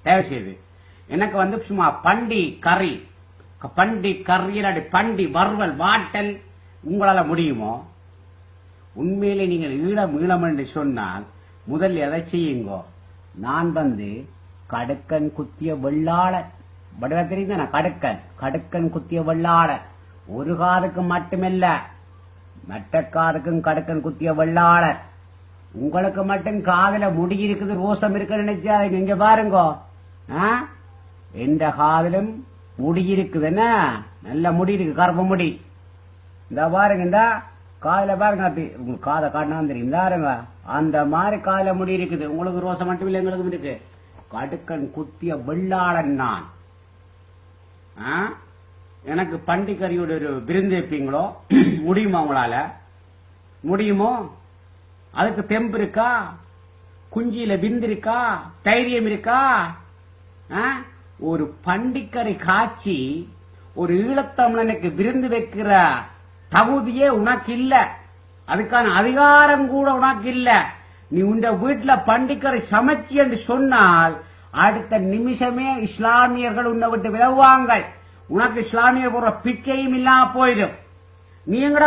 தயவு செய்து எனக்கு வந்து சும்மா பண்டி கறி இல்லாட்டி பண்டி வறுவல் வாட்டல் உங்களால முடியுமோ? உண்மையிலே நீங்கள் ஈழம் என்று சொன்னால் முதல் எதை செய்யுங்கோ. நான் வந்து கடுக்கன் குத்திய வெள்ளாளர் வடிவா தெரியுது. கடுக்கன் குத்திய வெள்ளாளர் ஒரு காதுக்கு மட்டுமில்ல மற்ற காதுக்கும் கடுக்கன் குத்திய வெள்ளாளர். உங்களுக்கு மட்டும் காதல முடி இருக்குது ரோசம் இருக்குன்னு நினைச்சா நீங்க பாருங்க. எந்த காதலும் முடி இருக்குதுன்னா நல்ல முடி இருக்கு, கருப்பு முடி. இந்த பாருங்க, இந்த காதல பாருங்க, உங்களுக்கு காதை காட்டினா தெரியும். பாருங்க அந்த மாதிரி காதல முடி இருக்குது. உங்களுக்கு ரோசம் மட்டும் இல்லை, எங்களுக்கு இருக்கு. கடுக்கன் குத்திய வெள்ளாளன் நான். எனக்கு பண்டிகரியோட ஒரு விருந்து வைப்பீங்களோ? முடியுமா உங்களால? முடியுமோ? அதுக்கு தெம்பு இருக்கா? குஞ்சியில விந்து இருக்கா? தைரியம் இருக்கா? ஒரு பண்டிகரை காட்சி ஒரு ஈழத்தமிழனுக்கு விருந்து வைக்கிற தகுதியே உனக்கு இல்ல. அதுக்கான அதிகாரம் கூட உனக்கு இல்ல. நீ உண்ட வீட்டுல பண்டிகரை சமைச்சி என்று சொன்னால் அடுத்த நிமிஷமே இஸ்லாமியர்கள் உன்னை விட்டு விலகுவாங்க. உனக்கு இஸ்லாமியர் போற பிச்சையும் இல்லாம போயிடும். நீ எங்கட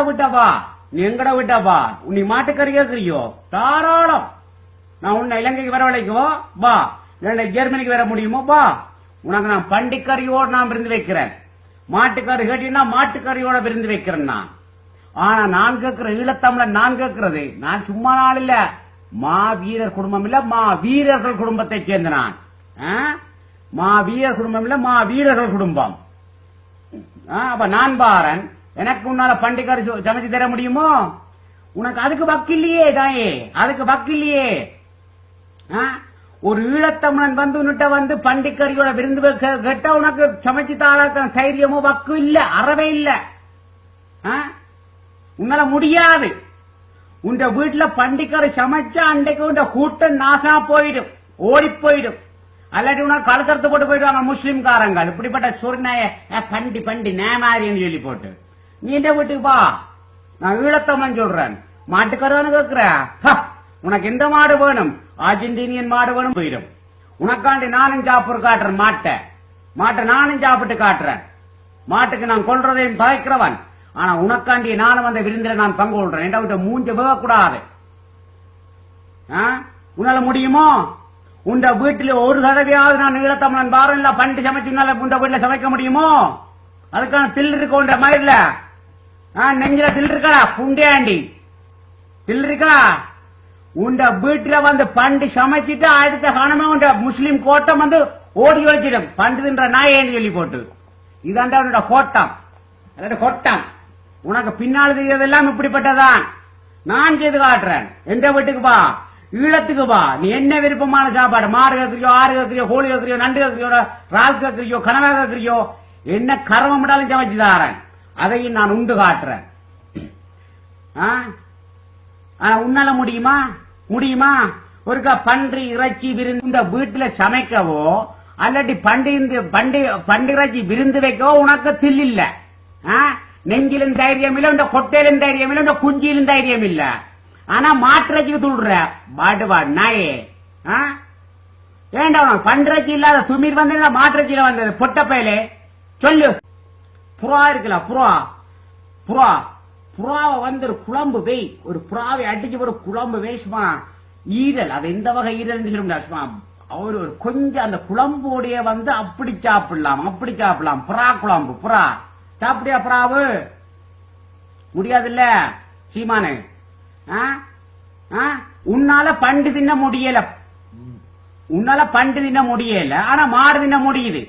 விட்டப்பா நீ மாட்டுக்கறி கேட்கிறியோ? தாராளம். நான் உன்னை இலங்கைக்கு வர வளைக்குவோ பா, இல்ல ஜெர்மனிக்கு வர முடியுமோ பா. உனக்கு நான் பண்டிகரியோடு நான் விருந்து வைக்கிறேன். மாட்டுக்கறி கேட்டீங்கன்னா மாட்டுக்கறியோட விருந்து வைக்கிறேன் நான். ஆனா நான் கேட்கிற ஈழத்தமிழன், நான் கேட்கிறது நான் சும்மா நாள் இல்ல, மா வீரர் குடும்பம் இல்ல, மா வீரர்கள் குடும்பத்தை சேர்ந்த நான். மா வீரர் குடும்பம் இல்ல, மா வீரர்கள் குடும்பம். அப்ப நான் பாரன், எனக்கு உன்னால பண்டிகரி சமைச்சு தர முடியுமோ? உனக்கு அதுக்கு வக்கில்லையே தாயே, அதுக்கு வக்கில்லையே. ஒரு ஈழத்தமிழன் வந்து பண்டிகரியோட விருந்து கேட்ட உனக்கு சமைச்சு தாள தைரியமோ வக்கு இல்ல, அறவே இல்ல. உன்னால முடியாது. உண்ட வீட்டுல பண்டிகரை சமைச்சா அன்றைக்கு உண்ட கூட்டம் நாசா போயிடும், ஓடி போயிடும். அல்லாட்டி உனக்கு கழுத்தறுத்து போட்டு போயிடுவாங்க முஸ்லிம்காரங்க. இப்படிப்பட்ட சொர்ணைய பண்டி நேமாரின்னு சொல்லி போட்டு நீ இந்த வீட்டுக்கு பா. நான் ஈழத்தமிழன் சொல்றேன். மாட்டுக்கறி தானே கேட்கிற? உனக்கு எந்த மாடு வேணும்? அர்ஜென்டினியன் மாடு வேணும் போயிடும். உனக்காண்டி நானும் சாப்பிட்டு காட்டுறேன். மாட்டை நானும் சாப்பிட்டு காட்டுறேன். மாட்டுக்கு நான் கொள்றதையும் பகைக்கிறவன். ஆனா உனக்காண்டி நானும் அந்த விருந்தில நான் பங்கு கொள்றேன். என்ற விட்ட மூஞ்ச வேகக்கூடாது. உன்னால முடியுமோ? உண்ட வீட்டில் ஒரு தடவையாவது நான் ஈழத்தமிழன் பாரம் இல்ல பண்டி சமைச்சு உண்ட வீட்டுல சமைக்க முடியுமோ? அதுக்கான தில் இருக்க மயில நெஞ்சில தில் இருக்கா? புண்டியாண்டி தில் இருக்கா? உண்ட வீட்டுல வந்து பண்டி சமைச்சிட்டு அடுத்த கணமே உண்ட முஸ்லீம் கோட்டம் வந்து ஓடி வச்சிடும். பண்டுன்ற நாயேன்னு சொல்லி போட்டு இதாண்ட கோட்டம், கொட்டம். உனக்கு பின்னால் தெரியறதெல்லாம் இப்படிப்பட்டதான். நான் செய்து காட்டுறேன். எந்த வீட்டுக்கு பா, ஈழத்துக்கு பா. நீ என்ன விருப்பமான சாப்பாடு, மாடு கேட்கிறியோ, ஆறு கேட்கிறியோ, கோழி கேட்கிறியோ, நண்டு கேட்கிறியோ, ரால் கேட்கிறியோ, கனவா கேட்கிறியோ, என்ன கர்மம் விடாலும் சமைச்சு தாரேன். அதையும் நான் உண்டு காட்டுறேன். உன்னால முடியுமா? ஒருக்கா பன்றி இறைச்சி விருந்து வீட்டுல சமைக்கவோ அல்லாட்டி பண்டி இறைச்சி விருந்து வைக்கவோ உனக்கு தில் இல்ல. நெஞ்சிலும் தைரியம் இல்ல, இந்த கொட்டையிலும் தைரியம் இல்ல, இந்த குஞ்சியிலும் தைரியம் இல்ல. ஆனா மாட்டிறைச்சிக்கு துள்ளுற பாடுவா நாயே. ஏண்டா உனக்கு பண்டிறைச்சி இல்லாத துமிர் வந்து மாட்டிறைச்சியில வந்தது பொட்டப்பையிலே சொல்லு. புறா இருக்குல்ல, புறாவை வந்து ஒரு குழம்பு வெய், ஒரு புறாவை அடிச்சு ஒரு குழம்பு வேசுமா ஈரல். அது எந்த வகை ஈரல் சொல்லுமா? அவர் ஒரு கொஞ்சம் அந்த குழம்போடைய வந்து அப்படி சாப்பிடலாம். புறா குழம்பு, புறா சாப்பிடியா? புறாவு முடியாதுல்ல சீமானு. உன்னால பண்டு தின்ன முடியல, ஆனா மாடு தின்ன முடியுது.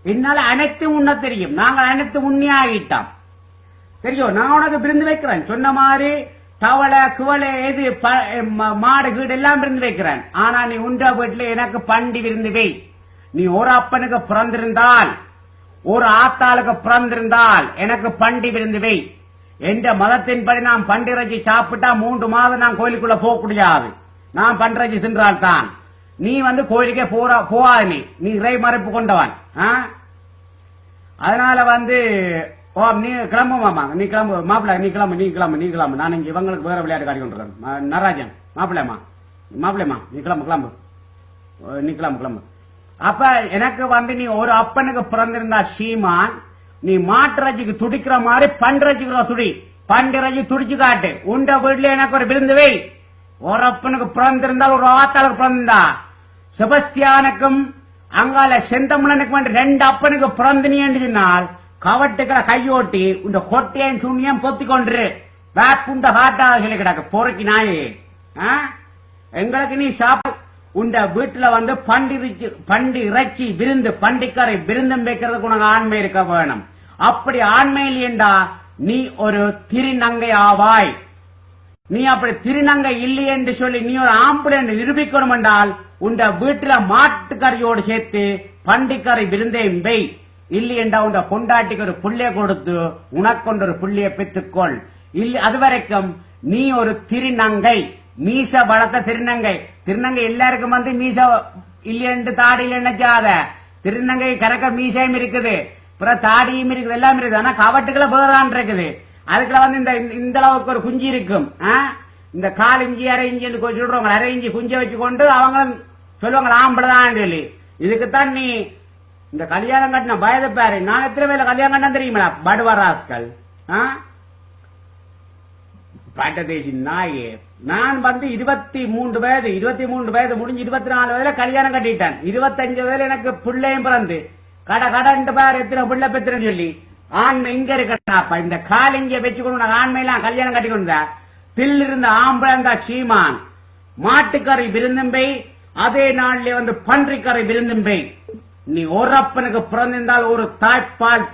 என்னால அனைத்து உண்ண தெரியும். நாங்கள் அனைத்து உண்மையாகிட்டோம் தெரியும். நான் உனக்கு விருந்து வைக்கிறேன். சொன்ன மாதிரி தவளை குவளை எது மாடு கீடு எல்லாம் விருந்து வைக்கிறேன். ஆனா நீ உண்ட வீட்டுல எனக்கு பண்டி விருந்து வை. நீ ஒரு அப்பனுக்கு பிறந்திருந்தால், ஒரு ஆத்தாளுக்கு பிறந்திருந்தால் எனக்கு பண்டி விருந்து வை. என்ற மதத்தின்படி நான் பண்டிறைச்சி சாப்பிட்டா 3 மாதம் நான் கோயிலுக்குள்ள போக முடியாது. நான் பண்டிறைச்சி தின்றால் தான். நீ வந்து கோயிலுக்கே போகாது. நீ இறை மறைப்பு கொண்டவன். அதனால வந்து நீ கிளம்பு மாமா, நீ கிளம்பு மாப்பிள்ள, நீ கிளம்பு. நான் இங்க இவங்களுக்கு வேற விளையாட்டு காட்டி கொண்டிருக்கேன். நடராஜன் மாப்பிள்ளையம்மா, நீ கிளம்பு. நீ கிளம்பு. அப்ப எனக்கு வந்து நீ ஒரு அப்பனுக்கு பிறந்திருந்தா சீமான், நீ மாட்டுறச்சிக்கு துடிக்கிற மாதிரி பண்றச்சிக்கு துடி, பண்டிறச்சி துடிச்சு காட்டு. உண்ட வீட்டுல எனக்கு ஒரு விருந்து வை. ஒரு அப்பனுக்கு பிறந்திருந்தால் ஒரு ஆத்தாளுக்கு பிறந்திருந்தா, செபஸ்தியானுக்கும் அங்கால செந்தமிழனுக்கு வேண்டி 2 அப்பனுக்கு பிறந்தினின்னு சொன்னால் கவட்டுக்களை கையோட்டி இந்த கொட்டையும் சுண்ணியும் பொத்தி கொண்டு வேப்புண்ட ஹாட்டாக சொல்லி கிடக்கு பொறுக்கி நாயே. எங்களுக்கு நீ சாப்பிட உண்ட வீட்டுல வந்து பண்டி இறைச்சி விருந்து பண்டிக்கரை விருந்தம் வைக்கிறதுக்கு உனக்கு ஆண்மை இருக்க வேணும். அப்படி ஆண்மை இல்லையண்டா நீ ஒரு திருநங்கை ஆவாய். நீ அப்படி திருநங்கை இல்லை என்று சொல்லி நீ ஒரு ஆம்பளை என்று நிரூபிக்கணும் என்றால் உண்ட வீட்டுல மாட்டுக்கறியோடு சேர்த்து பண்டிக்கரை விருந்தையும் வை. இல்லை என்றா உண்ட பொண்டாட்டிக்கு ஒரு புள்ளைய கொடுத்து உனக்கொண்டு ஒரு புள்ளைய பெற்றுக்கொள். இல்லை அது வரைக்கும் நீ ஒரு திருநங்கை, மீச வளர்த்த திருநங்கை. திருநங்கை எல்லாருக்கும் வந்து மீச இல்லையென்று தாடி இல்லைன்னாத திருநங்கை கணக்க மீசையும் இருக்குது, அப்புறம் தாடியும் இருக்குது, எல்லாம் இருக்குது. ஆனா கவட்டுக்களை வேறான் இருக்குது. அதுக்குள்ள வந்து இந்த அளவுக்கு ஒரு குஞ்சு இருக்கும். இந்த 1/4 இஞ்சி 1/2 இஞ்சி சொல்றவங்க 1/2 இஞ்சி குஞ்சை வச்சு கொண்டு அவங்க சொல்லுவாங்க ஆம்பளதான் சொல்லி. இதுக்குத்தான் நீ இந்த கல்யாணம் கட்டின பயத பாரு. நான் எத்தனை பேர்ல கல்யாணம் கட்டினா தெரியுமா? படுவராஸ்கள் பட்டதேசி நாயே. நான் வந்து 23 வயது முடிஞ்சு 24 வயதுல கல்யாணம் கட்டிட்டேன். 25 வயதுல எனக்கு பிள்ளையும் பிறந்து கடண்டு பேர் எத்தனை பிள்ளை பெத்துறேன்னு சொல்லி ஆண்மை இங்க இருக்கட்டாப்பா. இந்த காலிங்க வச்சுக்கொண்டு ஆண்மையெல்லாம் கல்யாணம் கட்டி கொண்டா தில் இருந்த ஆம்பளந்தா சீமான் மாட்டுக்கரை விருந்தம்பை, அதே நாள்ல வந்து பன்றிக்கரை விருந்தம்பை. நீ ஒரு அப்பனுக்கு பிறந்திருந்தால் ஒரு தாய்ப்பால்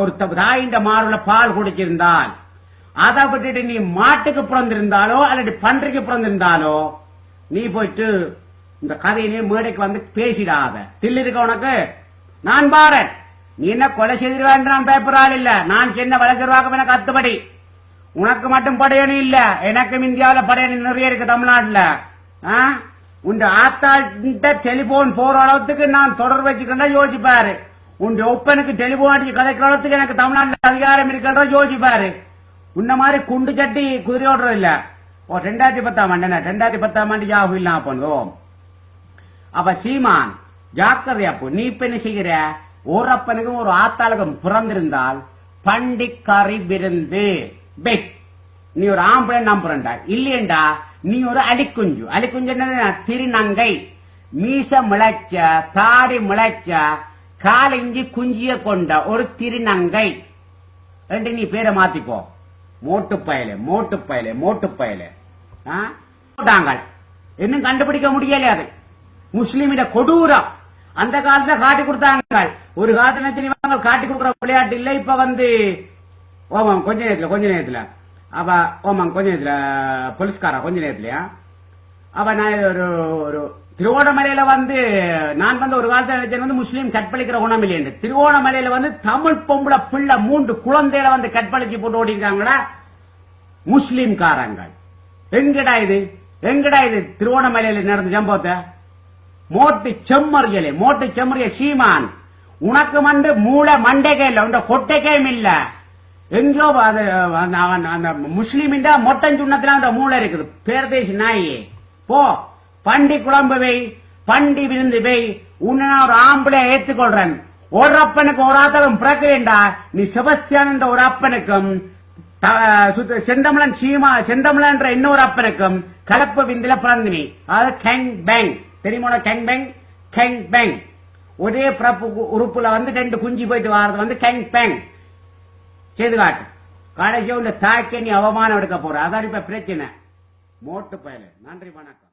ஒரு தாயின்ற மார்புல பால் குடிச்சிருந்தால், அதை விட்டுட்டு நீ மாட்டுக்கு பிறந்திருந்தாலோ அல்லது பன்றிக்கு பிறந்திருந்தாலோ நீ போயிட்டு இந்த கதையிலே மேடைக்கு வந்து பேசிடாத. தில் இருக்க உனக்கு நான் பாரன். நீ என்ன கொலை செய்திருவேன் நான் பேப்பரால் இல்ல. நான் சின்ன வளர்ச்சிருவாக்கம் எனக்கு 10 படி. உனக்கு மட்டும் படையணி இல்ல, எனக்கும் இந்தியாவில் படையணி நிறைய இருக்கு தமிழ்நாட்டுல. உன் ஆத்தாட்ட டெலிபோன் போற அளவுக்கு நான் தொடர்பு வச்சுக்கிட்டா யோசிப்பாரு. உன் ஒப்பனுக்கு டெலிபோன் அடிச்சு கதைக்கிற அளவுக்கு எனக்கு தமிழ்நாட்டில் அதிகாரம் இருக்கிறதா யோசிப்பாரு. உன்ன மாதிரி குண்டு சட்டி குதிரை ஓடுறது இல்ல. 2010 ஆண்டு 2010 ஆண்டு ஜாகு இல்லாம போனோம். அப்ப சீமான் ஜாக்கிரதையாப்போ. நீ இப்ப என்ன செய்கிற? ஒரு அப்பனுக்கும் ஒரு ஆத்தாளுக்கும் பிறந்திருந்தால் பண்டிக்கரை விருந்து பெக். நீ ஒரு ஆம்பளை நம்புறா இல்லையண்டா நீ ஒரு அலிக்குஞ்சு. அலிக்குஞ்சு திருநங்கை. மீச முளைச்ச தாடி முளைச்ச 1/4 இஞ்சி குஞ்சிய கொண்ட ஒரு திருநங்கை என்று நீ பேரை மாத்திக்கோ. மோட்டு பயலே இன்னும் கண்டுபிடிக்க முடியல. அது முஸ்லிமிட கொடூரம். அந்த காலத்துல காட்டி கொடுத்தாங்க. ஒரு காலத்துல காட்டி கொடுக்குற விளையாட்டு இல்ல. இப்ப வந்து ஓமாம் கொஞ்ச நேரத்துல அப்ப ஓமாம் கொஞ்ச நேரத்துல போலீஸ்காரா கொஞ்ச நேரத்துலயா. அப்ப நான் ஒரு திருவோணமலையில வந்து நான் வந்து ஒரு காலத்துல நினைச்சேன் வந்து முஸ்லீம் கற்பழிக்கிற குணம் இல்லையே. திருவோணமலையில வந்து தமிழ் பொம்பளை பிள்ளை 3 குழந்தைகளை வந்து கற்பழிச்சு போட்டு ஓடிருக்காங்களா முஸ்லீம் காரங்கள். எங்கடா இது திருவோணமலையில நடந்த சம்பவத்தை? மோட்டு செம்மறியலே சீமான். உனக்கு வந்து மூளை மண்டைக்கே இல்ல, உண்ட கொட்டைக்கையும் இல்ல. எங்கோ அந்த முஸ்லீம் மொட்டன் சுண்ணத்துல அந்த மூளை இருக்குது. பேர்தேசி நாயே போ. பண்டி குழம்பு வை, பண்டி விருந்து வை. உன்னை ஒரு ஆம்பளை ஏத்துக்கொள்றேன். ஒரு அப்பனுக்கும் ஒரு ஆத்தாலும் பிறக்கேண்டா. நீ செபஸ்தியான் என்ற ஒரு அப்பனுக்கும் செந்தமிழன் என்ற இன்னொரு அப்பனுக்கும் கலப்பு விந்தில பிறந்தினி. அதாவது கேங் பேங் தெரியுமா? கேங் பேங் ஒரே பிறப்பு உறுப்புல வந்து 2 குஞ்சு போயிட்டு வாரது வந்து கேங் பேங் செய்து காட்டு. கடைசியா இந்த தாய்க்கு நீ அவமானம் எடுக்க போற. அதான் இப்ப பிரச்சனை. மோட்டு பயல. நன்றி, வணக்கம்.